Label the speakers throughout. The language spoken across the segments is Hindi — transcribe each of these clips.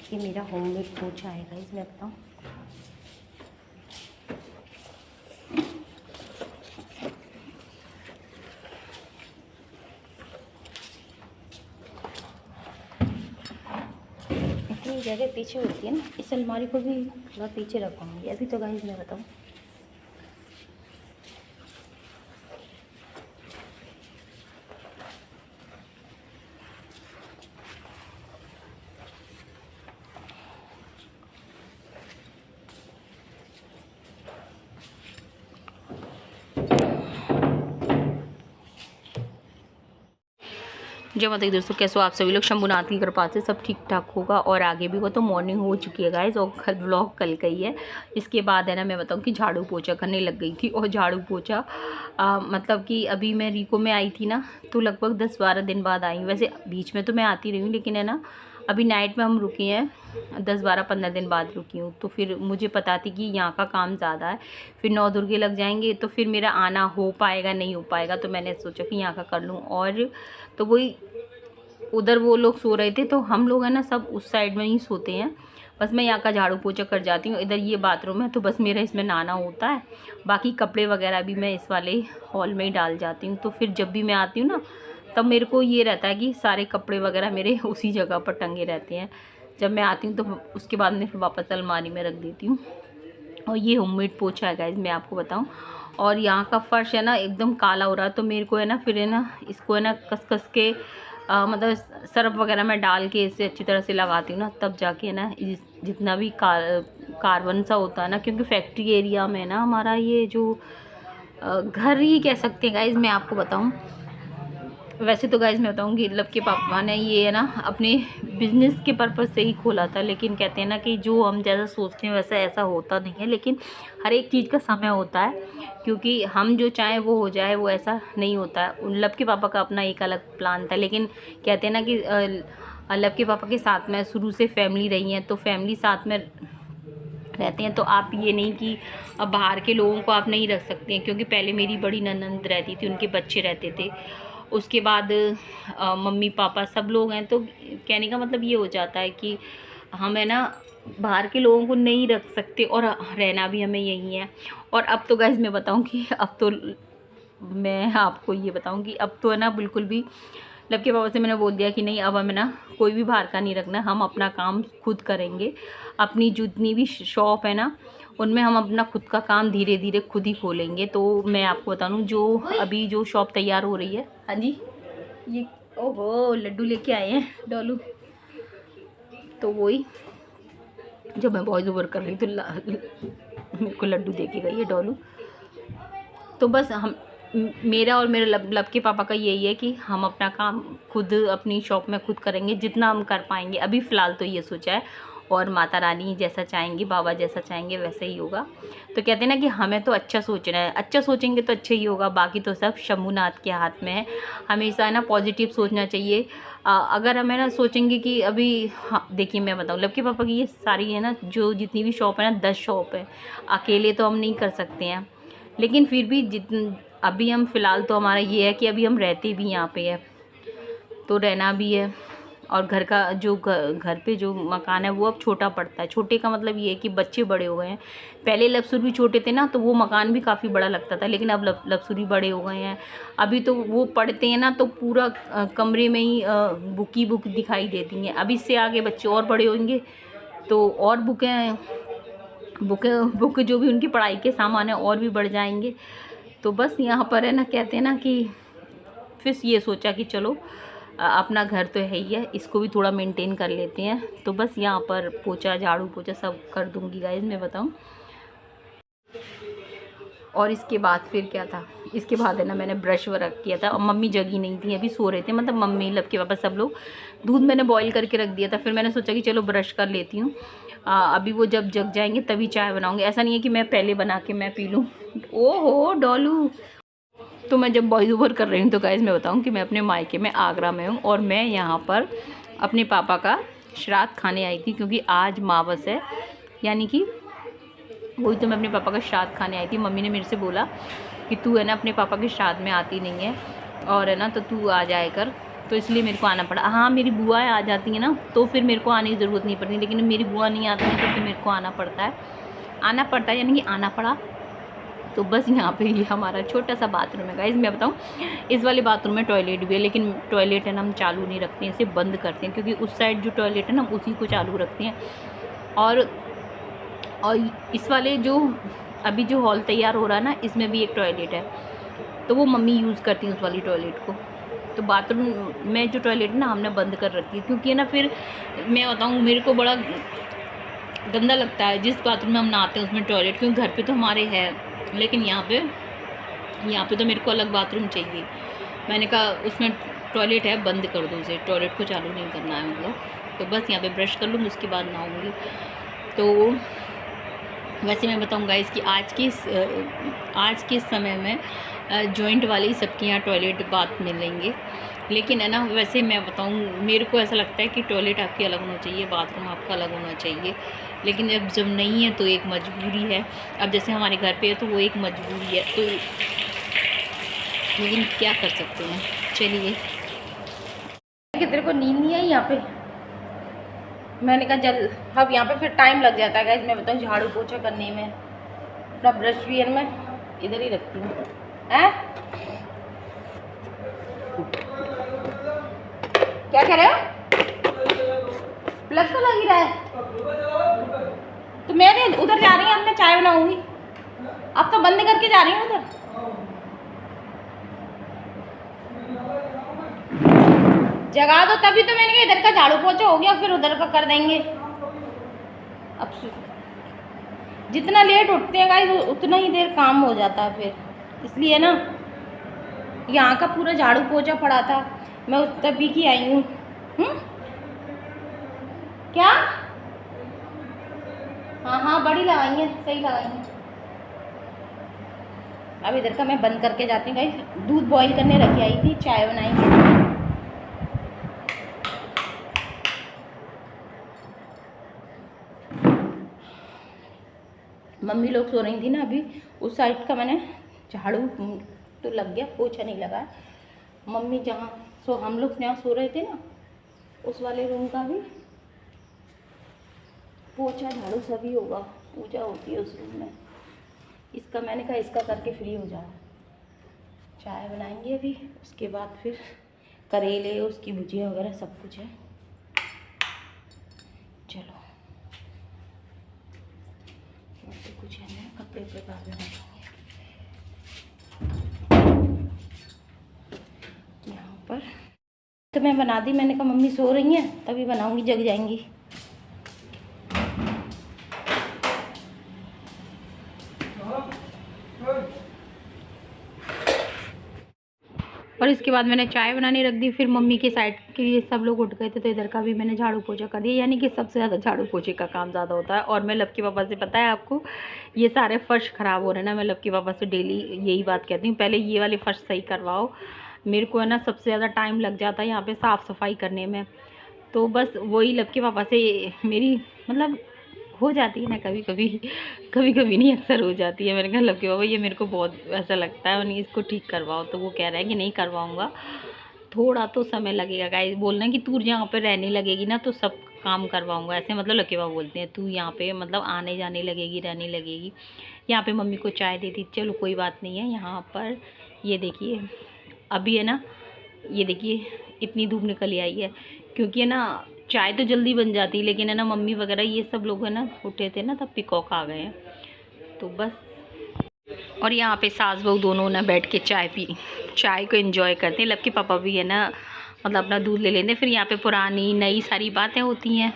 Speaker 1: ये मेरा होममेड पोछा है गाइस, मैं बताऊँ। इतनी जगह पीछे होती है ना, इस अलमारी को भी थोड़ा पीछे रखूँगी अभी तो गाइस, मैं बताऊँ। जय माता दी दोस्तों, कैसे हो आप सभी लोग। शंभुनाथ की कृपा से सब ठीक ठाक होगा और आगे भी हो। तो मॉर्निंग हो चुकी है गाइस और कल व्लॉग कल का ही है। इसके बाद है ना, मैं बताऊं कि झाड़ू पोछा करने लग गई थी। और झाड़ू पोछा मतलब कि अभी मैं रीको में आई थी ना, तो लगभग 10-12 दिन बाद आई। वैसे बीच में तो मैं आती रही हूँ, लेकिन है ना अभी नाइट में हम रुके हैं, 10-12-15 दिन बाद रुकी हूँ। तो फिर मुझे पता थी कि यहाँ का काम ज़्यादा है, फिर 9 दुर्गे लग जाएंगे, तो फिर मेरा आना हो पाएगा नहीं हो पाएगा। तो मैंने सोचा कि यहाँ का कर लूँ। और तो वही उधर वो लोग सो रहे थे, तो हम लोग है ना सब उस साइड में ही सोते हैं। बस मैं यहाँ का झाड़ू पोछा कर जाती हूँ। इधर ये बाथरूम है, तो बस मेरा इसमें नहाना होता है। बाकी कपड़े वगैरह भी मैं इस वाले हॉल में ही डाल जाती हूँ। तो फिर जब भी मैं आती हूँ ना, तब मेरे को ये रहता है कि सारे कपड़े वगैरह मेरे उसी जगह पर टंगे रहते हैं। जब मैं आती हूँ तो उसके बाद मैं फिर वापस अलमारी में रख देती हूँ। और ये होममेड पोछा है गाइज, मैं आपको बताऊँ। और यहाँ का फर्श है ना एकदम काला हो रहा है, तो मेरे को है ना फिर है ना इसको है ना कस कस के मतलब सर्फ वगैरह में डाल के इसे अच्छी तरह से लगाती हूँ ना, तब जाके है ना जितना भी कार्बन सा होता है ना, क्योंकि फैक्ट्री एरिया में ना हमारा ये जो घर ही कह सकते हैं गाइज, मैं आपको बताऊँ। वैसे तो गाइज मैं बताऊँगी, लब के पापा ने ये है ना अपने बिजनेस के पर्पज़ से ही खोला था, लेकिन कहते हैं ना कि जो हम जैसा सोचते हैं वैसा ऐसा होता नहीं है। लेकिन हर एक चीज़ का समय होता है, क्योंकि हम जो चाहें वो हो जाए, वो ऐसा नहीं होता है। उन लब के पापा का अपना एक अलग प्लान था, लेकिन कहते हैं ना कि लब के पापा के साथ में शुरू से फैमिली रही है, तो फैमिली साथ में रहते हैं। तो आप ये नहीं कि अब बाहर के लोगों को आप नहीं रख सकते हैं, क्योंकि पहले मेरी बड़ी ननंद रहती थी, उनके बच्चे रहते थे। उसके बाद मम्मी पापा सब लोग हैं। तो कहने का मतलब ये हो जाता है कि हम है ना बाहर के लोगों को नहीं रख सकते, और रहना भी हमें यही है। और अब तो गाइस मैं बताऊं कि अब तो मैं आपको ये बताऊं कि अब तो है ना बिल्कुल भी लब के पापा से मैंने बोल दिया कि नहीं, अब हमें ना कोई भी बाहर का नहीं रखना, हम अपना काम खुद करेंगे। अपनी जितनी भी शॉप है ना, उनमें हम अपना खुद का काम धीरे धीरे खुद ही खोलेंगे। तो मैं आपको बता दूँ, जो अभी जो शॉप तैयार हो रही है, हाँ जी, ये ओहो लड्डू लेके आए हैं डोलू। तो वही जब मैं वॉइस ओवर कर रही तो मेरे को लड्डू दे के गई है डोलू। तो बस हम मेरा और मेरे लब के पापा का यही है कि हम अपना काम खुद अपनी शॉप में खुद करेंगे, जितना हम कर पाएंगे। अभी फ़िलहाल तो ये सोचा है, और माता रानी जैसा चाहेंगी, बाबा जैसा चाहेंगे वैसे ही होगा। तो कहते हैं ना कि हमें तो अच्छा सोचना है, अच्छा सोचेंगे तो अच्छा ही होगा। बाकी तो सब शंभुनाथ के हाथ में है। हमेशा है ना पॉजिटिव सोचना चाहिए। अगर हम है ना सोचेंगे कि अभी, हाँ देखिए मैं बताऊँ, लब के पापा की ये सारी है ना जो जितनी भी शॉप है ना, 10 शॉप है। अकेले तो हम नहीं कर सकते हैं, लेकिन फिर भी अभी हम फ़िलहाल तो हमारा ये है कि अभी हम रहते भी यहाँ पे है, तो रहना भी है। और घर का जो घर पे जो मकान है वो अब छोटा पड़ता है। छोटे का मतलब ये है कि बच्चे बड़े हो गए हैं। पहले लपसुर भी छोटे थे ना, तो वो मकान भी काफ़ी बड़ा लगता था, लेकिन अब लपसुर भी बड़े हो गए हैं। अभी तो वो पढ़ते हैं ना, तो पूरा कमरे में ही बुक ही बुक दिखाई देती हैं। अब इससे आगे बच्चे और बड़े होंगे, तो और बुक जो भी उनकी पढ़ाई के सामान है और भी बढ़ जाएंगे। तो बस यहाँ पर है ना, कहते हैं ना कि फिर ये सोचा कि चलो अपना घर तो है ही है, इसको भी थोड़ा मेंटेन कर लेते हैं। तो बस यहाँ पर पोछा झाड़ू पोछा सब कर दूँगी गाइज, मैं बताऊँ। और इसके बाद फिर क्या था, इसके बाद है ना मैंने ब्रश वर्क किया था। और मम्मी जगी नहीं थी, अभी सो रहे थे, मतलब मम्मी लब के पापा सब लोग। दूध मैंने बॉईल करके रख दिया था, फिर मैंने सोचा कि चलो ब्रश कर लेती हूँ। अभी वो जब जग जाएंगे तभी चाय बनाऊँगी। ऐसा नहीं है कि मैं पहले बना के मैं पी लूँ। ओहो डोलू। तो मैं जब वॉइस ओवर कर रही हूँ तो गाइज़ मैं बताऊँ कि मैं अपने मायके में आगरा में हूँ, और मैं यहाँ पर अपने पापा का श्राद्ध खाने आई थी, क्योंकि आज मावस है। यानी कि वही तो मैं अपने पापा का श्राद्ध खाने आई थी। मम्मी ने मेरे से बोला कि तू है ना अपने पापा के श्राद्ध में आती नहीं है, और है ना तो तू आ जाए कर। तो इसलिए मेरे को आना पड़ा। हाँ, मेरी बुआ आ जाती हैं ना तो फिर मेरे को आने की ज़रूरत नहीं पड़ती, लेकिन मेरी बुआ नहीं आती है तो फिर मेरे को आना पड़ता है यानी कि आना पड़ा। तो बस यहाँ पे ये हमारा छोटा सा बाथरूम है गाइस। मैं बताऊँ, इस वाले बाथरूम में टॉयलेट भी है, लेकिन टॉयलेट है ना हम चालू नहीं रखते हैं, इसे बंद करते हैं, क्योंकि उस साइड जो टॉयलेट है ना उसी को चालू रखते हैं। और इस वाले जो अभी जो हॉल तैयार हो रहा है ना, इसमें भी एक टॉयलेट है, तो वो मम्मी यूज़ करती हैं उस वाली टॉयलेट को। तो बाथरूम में जो टॉयलेट है ना हमने बंद कर रखी है, क्योंकि ना फिर मैं बताऊँ मेरे को बड़ा गंदा लगता है जिस बाथरूम में हम नहाते हैं उसमें टॉयलेट, क्योंकि घर पे तो हमारे है, लेकिन यहाँ पे तो मेरे को अलग बाथरूम चाहिए। मैंने कहा उसमें टॉयलेट है, बंद कर दो उसे, टॉयलेट को चालू नहीं करना है मतलब। तो बस यहाँ पे ब्रश कर लूँगी, उसके बाद नहाऊँगी। तो वैसे मैं बताऊँगा इसकी आज के समय में जॉइंट वाले ही सबके यहाँ टॉयलेट बाथ मिलेंगे, लेकिन है ना वैसे मैं बताऊँ मेरे को ऐसा लगता है कि टॉयलेट आपकी अलग होना चाहिए, बाथरूम आपका अलग होना चाहिए, लेकिन जब नहीं है तो एक मजबूरी है। अब जैसे हमारे घर पे है तो वो एक मजबूरी है, तो लेकिन क्या कर सकते हैं। चलिए, तेरे को नींद नहीं आई यहाँ पे? मैंने कहा जल, अब यहाँ पे फिर टाइम लग जाता है गाइस। मैं बताऊँ झाड़ू पोछा करने में, अपना ब्रश भी है मैं इधर ही रखती हूँ। क्या कह रहे हो? प्लग तो लग ही रहा है। तो मैं उधर जा रही हूँ, अब मैं चाय बनाऊंगी। अब तो बंद करके जा रही हूँ उधर। जगा दो तभी तो मैंने कहा इधर का झाड़ू पोछा हो गया, फिर उधर का कर देंगे। अब जितना लेट उठते हैं गाइस उतना ही देर काम हो जाता है फिर, इसलिए ना यहाँ का पूरा झाड़ू पोछा पड़ा था, मैं तभी की आई हूँ। क्या? हाँ बड़ी लगाई है, सही लगाई है। अब इधर का मैं बंद करके जाती हूँ गाइस। दूध बॉईल करने रखी आई थी, चाय बनाएंगे। मम्मी लोग सो रही थी ना अभी, उस साइड का मैंने झाड़ू तो लग गया, पोछा नहीं लगा। मम्मी जहाँ हम लोग जहाँ सो रहे थे ना उस वाले रूम का भी पोछा झाड़ू सभी होगा, पूजा होती है उस रूम में। इसका मैंने कहा इसका करके फ्री हो जाओ। चाय बनाएंगे अभी, उसके बाद फिर करेले उसकी भुजिया वगैरह सब कुछ है। चलो तो कुछ है ना, कपड़े पे बाद में बनाएंगे। यहाँ पर तो मैं बना दी, मैंने कहा मम्मी सो रही हैं तभी बनाऊंगी, जग जाएंगी। और इसके बाद मैंने चाय बनाने रख दी। फिर मम्मी के साइड के लिए सब लोग उठ गए थे, तो इधर का भी मैंने झाड़ू पोछा कर दिया। यानी कि सबसे ज़्यादा झाड़ू पोछे का काम ज़्यादा होता है। और मैं लक्की पापा से, पता है आपको, ये सारे फर्श ख़राब हो रहे हैं ना, मैं लक्की पापा से डेली यही बात कहती हूँ, पहले ये वाले फर्श सही करवाओ। मेरे को है ना सबसे ज़्यादा टाइम लग जाता है यहाँ पर साफ़ सफाई करने में। तो बस वही लक्की पापा से मेरी मतलब हो जाती है ना, कभी कभी नहीं, अक्सर हो जाती है। मैंने कहा लक्की बाबा ये मेरे को बहुत ऐसा लगता है, नहीं इसको ठीक करवाओ। तो वो कह रहा है कि नहीं करवाऊँगा, थोड़ा तो समय लगेगा गाइस। बोलना कि तू यहाँ पे रहने लगेगी ना तो सब काम करवाऊँगा, ऐसे मतलब लक्की बाबा बोलते हैं। तू यहाँ पे मतलब आने जाने लगेगी, रहने लगेगी। यहाँ पे मम्मी को चाय दे दी, चलो कोई बात नहीं है। यहाँ पर ये देखिए अभी है ना, ये देखिए इतनी धूप निकल आई है, क्योंकि है ना चाय तो जल्दी बन जाती है, लेकिन है ना मम्मी वगैरह ये सब लोग है ना उठे थे ना तब पिकॉक आ गए हैं, तो बस। और यहाँ पे सास बहू दोनों ना बैठ के चाय को एंजॉय करते हैं। लक्की पापा भी है ना मतलब अपना दूध ले लेते हैं। फिर यहाँ पे पुरानी नई सारी बातें होती हैं।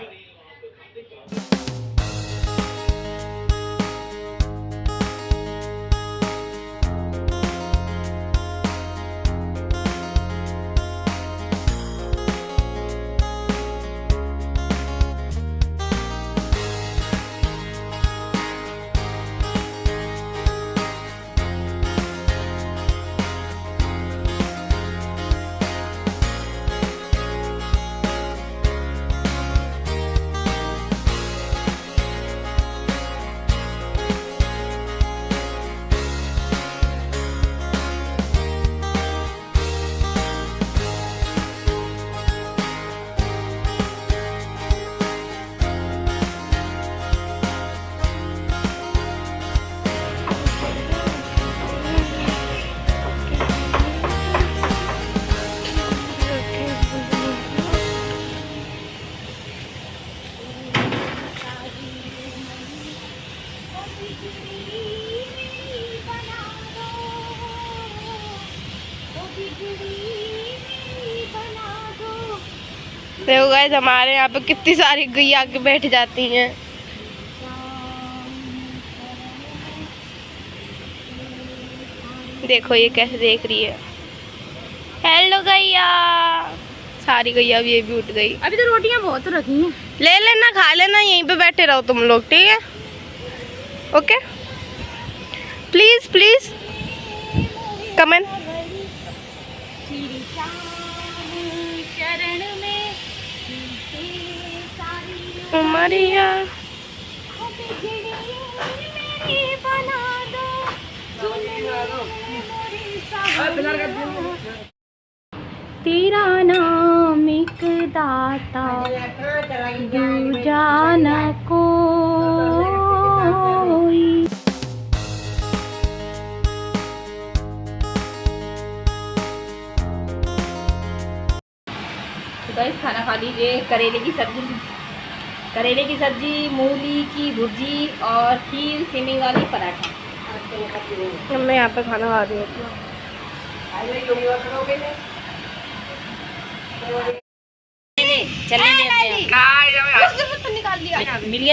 Speaker 2: देखो गाइस हमारे यहाँ पे कितनी सारी गैया आके बैठ जाती हैं। देखो ये कैसे देख रही है। हेलो गैया। सारी गैया भी ये भी उठ गई।
Speaker 1: अभी तो रोटियां बहुत रखी हैं,
Speaker 2: ले लेना, खा लेना, यहीं पे बैठे रहो तुम लोग, ठीक है? Okay please please comment. Umaria
Speaker 1: तेरा नाम एक दाता दूजा न कोई। तो गाइस खाना खा लीजिए। करेले की सब्जी, मूली की भुर्जी और खीर, सेमी वाली पराठा।
Speaker 2: मैं यहाँ पे खाना खा रही हूँ।
Speaker 1: चलने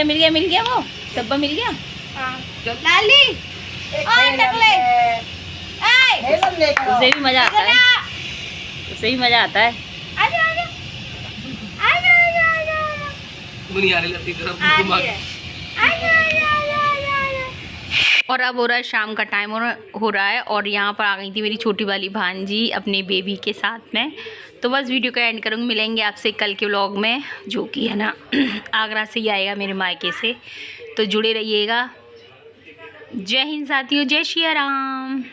Speaker 1: दे मिल गया वो डब्बा मिल गया। लाली उसे भी मजा आता है, और अब हो रहा है शाम का टाइम हो रहा है और यहाँ पर आ गई थी मेरी छोटी वाली भांजी अपने बेबी के साथ में। तो बस वीडियो का एंड करूँगी, मिलेंगे आपसे कल के व्लॉग में, जो कि है ना आगरा से ही आएगा मेरे मायके से। तो जुड़े रहिएगा। जय हिंद साथियों, जय श्री राम।